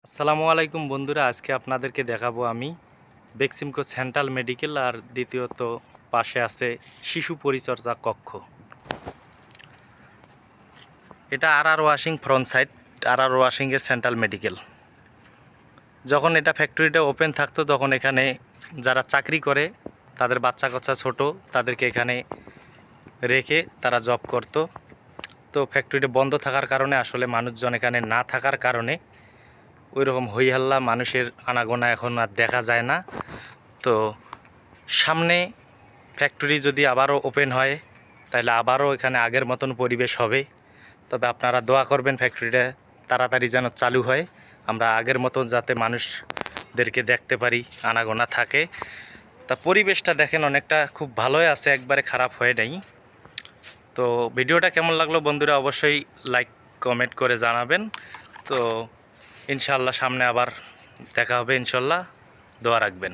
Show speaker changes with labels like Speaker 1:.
Speaker 1: আসসালামু আলাইকুম বন্ধুরা, আজকে আপনাদেরকে দেখাবো আমি বেক্সিমকো সেন্ট্রাল মেডিকেল, আর দ্বিতীয়ত পাশে আছে শিশু পরিচর্যা কক্ষ। এটা আর ওয়াশিং ফ্রন্ট সাইড, আর ওয়াশিংয়ের সেন্ট্রাল মেডিকেল। যখন এটা ফ্যাক্টরিটা ওপেন থাকতো তখন এখানে যারা চাকরি করে তাদের বাচ্চা কাচ্চা ছোটো, তাদেরকে এখানে রেখে তারা জব করত। তো ফ্যাক্টরিটা বন্ধ থাকার কারণে আসলে মানুষজন এখানে না থাকার কারণে ওই রকম হইহাল্লা মানুষের আনাগোনা এখন আর দেখা যায় না। তো সামনে ফ্যাক্টরি যদি আবারও ওপেন হয় তাহলে আবারও এখানে আগের মতন পরিবেশ হবে। তবে আপনারা দোয়া করবেন ফ্যাক্টরিটা তাড়াতাড়ি যেন চালু হয়, আমরা আগের মতন যাতে মানুষদেরকে দেখতে পারি, আনাগোনা থাকে। তা পরিবেশটা দেখেন অনেকটা খুব ভালোই আছে, একবারে খারাপ হয়ে নাই। তো ভিডিওটা কেমন লাগলো বন্ধুরা অবশ্যই লাইক কমেন্ট করে জানাবেন। তো ইনশাআল্লাহ সামনে আবার দেখা হবে ইনশাল্লাহ, দোয়া রাখবেন।